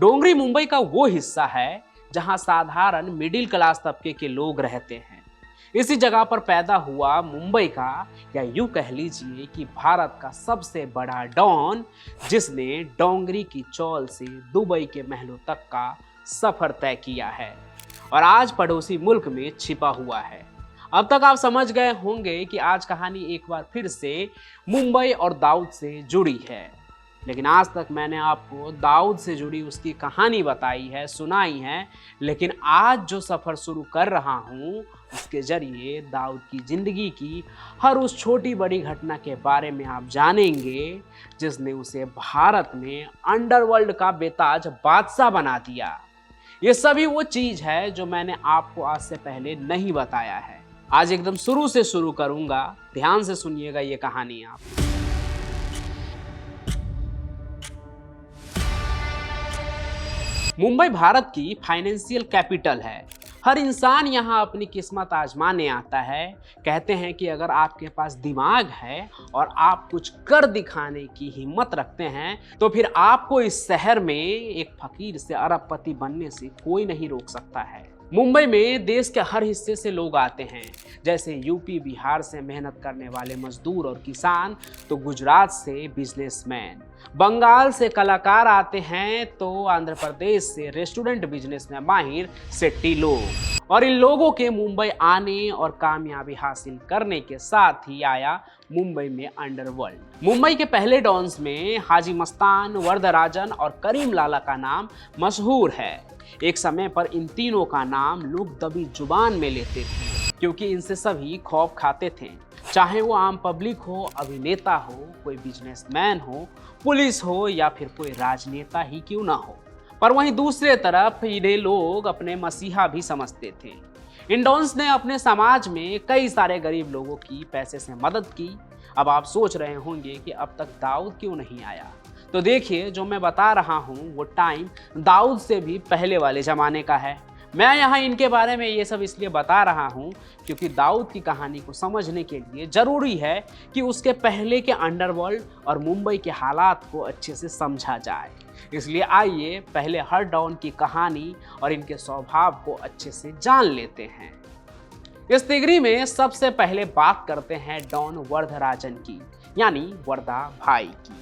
डोंगरी मुंबई का वो हिस्सा है जहां साधारण मिडिल क्लास तबके के लोग रहते हैं। इसी जगह पर पैदा हुआ मुंबई का, या यूं कह लीजिए कि भारत का सबसे बड़ा डॉन, जिसने डोंगरी की चौल से दुबई के महलों तक का सफर तय किया है और आज पड़ोसी मुल्क में छिपा हुआ है। अब तक आप समझ गए होंगे कि आज कहानी एक बार फिर से मुंबई और दाऊद से जुड़ी है। लेकिन आज तक मैंने आपको दाऊद से जुड़ी उसकी कहानी बताई है, सुनाई है, लेकिन आज जो सफ़र शुरू कर रहा हूँ उसके जरिए दाऊद की ज़िंदगी की हर उस छोटी बड़ी घटना के बारे में आप जानेंगे जिसने उसे भारत में अंडरवर्ल्ड का बेताज बादशाह बना दिया। ये सभी वो चीज़ है जो मैंने आपको आज से पहले नहीं बताया है। आज एकदम शुरू से शुरू करूँगा, ध्यान से सुनिएगा ये कहानी आप। मुंबई भारत की फाइनेंशियल कैपिटल है। हर इंसान यहाँ अपनी किस्मत आजमाने आता है। कहते हैं कि अगर आपके पास दिमाग है और आप कुछ कर दिखाने की हिम्मत रखते हैं तो फिर आपको इस शहर में एक फकीर से अरबपति बनने से कोई नहीं रोक सकता है। मुंबई में देश के हर हिस्से से लोग आते हैं, जैसे यूपी बिहार से मेहनत करने वाले मजदूर और किसान, तो गुजरात से बिजनेसमैन, बंगाल से कलाकार आते हैं, तो आंध्र प्रदेश से रेस्टोरेंट बिजनेस में माहिर सेट्टी लोग। और इन लोगों के मुंबई आने और कामयाबी हासिल करने के साथ ही आया मुंबई में अंडरवर्ल्ड। मुंबई के पहले डॉन्स में हाजी मस्तान, वरदराजन और करीम लाला का नाम मशहूर है। एक समय पर इन तीनों का नाम लोग दबी जुबान में लेते थे क्योंकि इनसे सभी खौफ खाते थे, चाहे वो आम पब्लिक हो, अभिनेता हो, कोई बिजनेसमैन हो, पुलिस हो या फिर कोई राजनेता ही क्यों ना हो। पर वहीं दूसरे तरफ इन्हें लोग अपने मसीहा भी समझते थे। इन डॉन्स ने अपने समाज में कई सारे गरीब लोगों की पैसे से मदद की। अब आप सोच रहे होंगे कि अब तक दाऊद क्यों नहीं आया, तो देखिए जो मैं बता रहा हूँ वो टाइम दाऊद से भी पहले वाले ज़माने का है। मैं यहाँ इनके बारे में ये सब इसलिए बता रहा हूँ क्योंकि दाऊद की कहानी को समझने के लिए ज़रूरी है कि उसके पहले के अंडरवर्ल्ड और मुंबई के हालात को अच्छे से समझा जाए। इसलिए आइए पहले हर डॉन की कहानी और इनके स्वभाव को अच्छे से जान लेते हैं। इस तिगरी में सबसे पहले बात करते हैं डॉन वरदराजन की, यानी वरदा भाई की।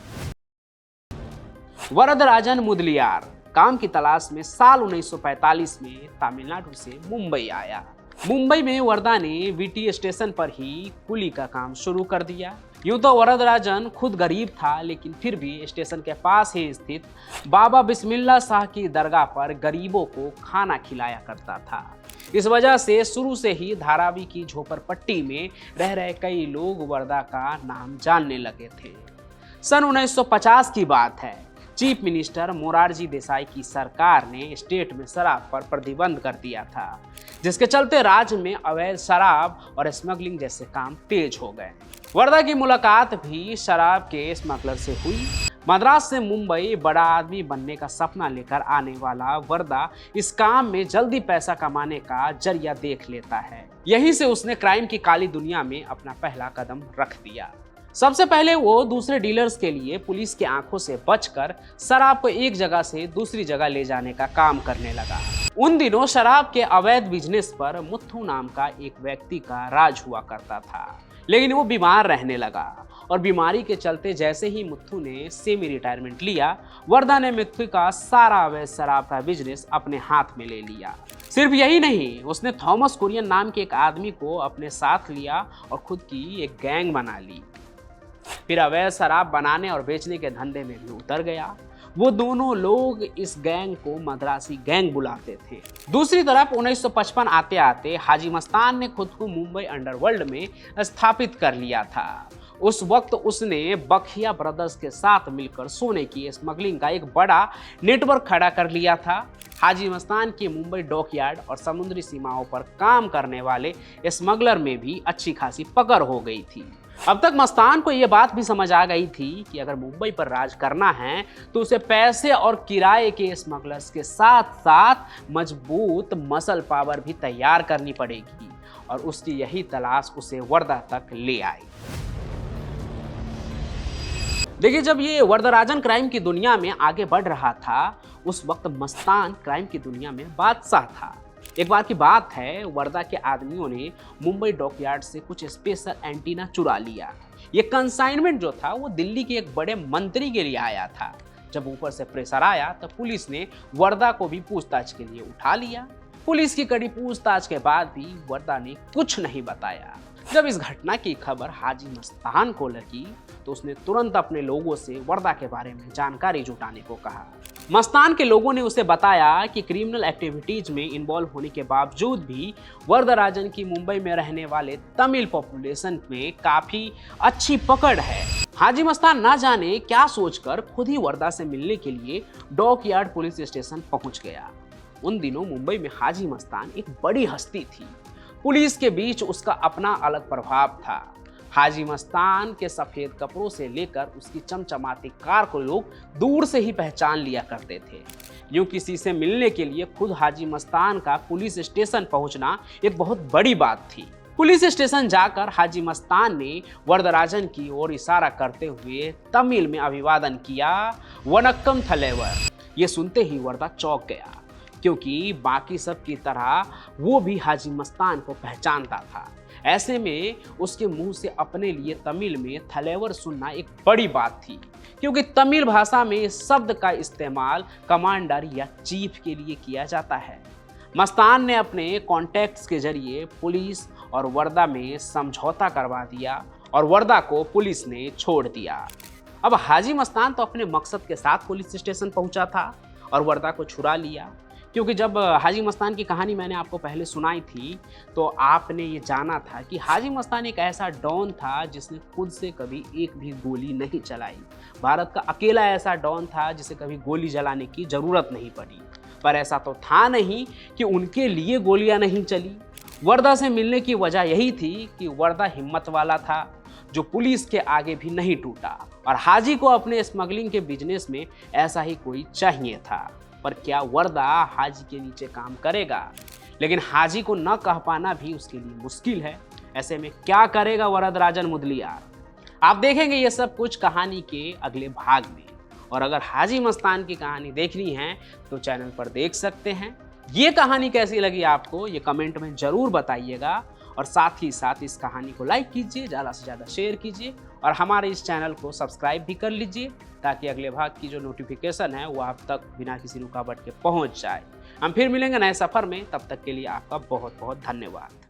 वरदराजन मुदलियार काम की तलाश में साल 1945 में तमिलनाडु से मुंबई आया। मुंबई में वरदा ने वीटी स्टेशन पर ही कुली का काम शुरू कर दिया। यूं तो वरदराजन खुद गरीब था, लेकिन फिर भी स्टेशन के पास ही स्थित बाबा बिस्मिल्लाह शाह की दरगाह पर गरीबों को खाना खिलाया करता था। इस वजह से शुरू से ही धारावी की झोपड़पट्टी में रह रहे कई लोग वरदा का नाम जानने लगे थे। सन 1950 की बात है। चीफ मिनिस्टर मोरारजी देसाई की सरकार ने स्टेट में शराब पर प्रतिबंध कर दिया था, जिसके चलते राज्य में अवैध शराब और स्मगलिंग जैसे काम तेज हो गए। वरदा की मुलाकात भी शराब के स्मगलर से हुई। मद्रास से मुंबई बड़ा आदमी बनने का सपना लेकर आने वाला वरदा इस काम में जल्दी पैसा कमाने का जरिया देख लेता है। यहीं से उसने क्राइम की काली दुनिया में अपना पहला कदम रख दिया। सबसे पहले वो दूसरे डीलर्स के लिए पुलिस की आंखों से बचकर शराब को एक जगह से दूसरी जगह ले जाने का काम करने लगा। उन दिनों शराब के अवैध बिजनेस पर मुत्थू नाम का एक व्यक्ति का राज हुआ करता था, लेकिन वो बीमार रहने लगा और बीमारी के चलते जैसे ही मुत्थू ने सेमी रिटायरमेंट लिया, वरदा ने मुत्थू का सारा अवैध शराब का बिजनेस अपने हाथ में ले लिया। सिर्फ यही नहीं, उसने थॉमस कुरियन नाम के एक आदमी को अपने साथ लिया और खुद की एक गैंग बना ली। फिर अवैध शराब बनाने और बेचने के धंधे में भी उतर गया। वो दोनों लोग इस गैंग को मद्रासी गैंग बुलाते थे। दूसरी तरफ 1955 आते आते हाजी मस्तान ने खुद को मुंबई अंडरवर्ल्ड में स्थापित कर लिया था। उस वक्त उसने बखिया ब्रदर्स के साथ मिलकर सोने की स्मगलिंग का एक बड़ा नेटवर्क खड़ा कर लिया था। हाजी मस्तान की मुंबई डॉकयार्ड और समुद्री सीमाओं पर काम करने वाले स्मगलर में भी अच्छी खासी पकड़ हो गई थी। अब तक मस्तान को यह बात भी समझ आ गई थी कि अगर मुंबई पर राज करना है तो उसे पैसे और किराए के स्मगलर्स के साथ साथ मजबूत मसल पावर भी तैयार करनी पड़ेगी, और उसकी यही तलाश उसे वरदा तक ले आई। देखिए, जब ये वरदराजन क्राइम की दुनिया में आगे बढ़ रहा था, उस वक्त मस्तान क्राइम की दुनिया में बादशाह था। एक बार की बात है, वर्दा के आदमियों ने मुंबई डॉकयार्ड से कुछ स्पेशल एंटीना चुरा लिया। ये कंसाइनमेंट जो था वो दिल्ली के एक बड़े मंत्री के लिए आया था। जब ऊपर से प्रेशर आया तो पुलिस ने वर्दा को भी पूछताछ के लिए उठा लिया। पुलिस की कड़ी पूछताछ के बाद भी वर्दा ने कुछ नहीं बताया। जब इस घटना की खबर हाजी मस्तान को लगी तो उसने तुरंत अपने लोगों से वर्दा के बारे में जानकारी जुटाने को कहा। मस्तान के लोगों ने उसे बताया कि क्रिमिनल एक्टिविटीज में इन्वॉल्व होने के बावजूद भी वरदराजन की मुंबई में रहने वाले तमिल पॉपुलेशन में काफी अच्छी पकड़ है। हाजी मस्तान ना जाने क्या सोचकर खुद ही वर्दा से मिलने के लिए डॉकयार्ड पुलिस स्टेशन पहुंच गया। उन दिनों मुंबई में हाजी मस्तान एक बड़ी हस्ती थी। पुलिस के बीच उसका अपना अलग प्रभाव था। हाजी मस्तान के सफेद कपड़ों से लेकर उसकी चमचमाती कार को लोग दूर से ही पहचान लिया करते थे। यूं किसी से मिलने के लिए खुद हाजी मस्तान का पुलिस स्टेशन पहुंचना एक बहुत बड़ी बात थी। पुलिस स्टेशन जाकर हाजी मस्तान ने वरदराजन की ओर इशारा करते हुए तमिल में अभिवादन किया, वनक्कम थलेवर। ये सुनते ही वर्दा चौंक गया, क्योंकि बाकी सब की तरह वो भी हाजी मस्तान को पहचानता था। ऐसे में उसके मुंह से अपने लिए तमिल में थलेवर सुनना एक बड़ी बात थी, क्योंकि तमिल भाषा में इस शब्द का इस्तेमाल कमांडर या चीफ के लिए किया जाता है। मस्तान ने अपने कॉन्टैक्ट्स के जरिए पुलिस और वर्दा में समझौता करवा दिया और वर्दा को पुलिस ने छोड़ दिया। अब हाजी मस्तान तो अपने मकसद के साथ पुलिस स्टेशन पहुंचा था और वर्दा को छुड़ा लिया, क्योंकि जब हाजी मस्तान की कहानी मैंने आपको पहले सुनाई थी तो आपने ये जाना था कि हाजी मस्तान एक ऐसा डॉन था जिसने खुद से कभी एक भी गोली नहीं चलाई। भारत का अकेला ऐसा डॉन था जिसे कभी गोली जलाने की ज़रूरत नहीं पड़ी। पर ऐसा तो था नहीं कि उनके लिए गोलियां नहीं चली। वर्दा से मिलने की वजह यही थी कि वर्दा हिम्मत वाला था, जो पुलिस के आगे भी नहीं टूटा, और हाजी को अपने स्मगलिंग के बिजनेस में ऐसा ही कोई चाहिए था। पर क्या वर्दा हाजी के नीचे काम करेगा? लेकिन हाजी को न कह पाना भी उसके लिए मुश्किल है। ऐसे में क्या करेगा वरदराजन मुदलियार? आप देखेंगे ये सब कुछ कहानी के अगले भाग में। और अगर हाजी मस्तान की कहानी देखनी है तो चैनल पर देख सकते हैं। ये कहानी कैसी लगी आपको, ये कमेंट में ज़रूर बताइएगा। और साथ ही साथ इस कहानी को लाइक कीजिए, ज़्यादा से ज़्यादा शेयर कीजिए और हमारे इस चैनल को सब्सक्राइब भी कर लीजिए, ताकि अगले भाग की जो नोटिफिकेशन है वो आप तक बिना किसी रुकावट के पहुंच जाए। हम फिर मिलेंगे नए सफ़र में, तब तक के लिए आपका बहुत बहुत धन्यवाद।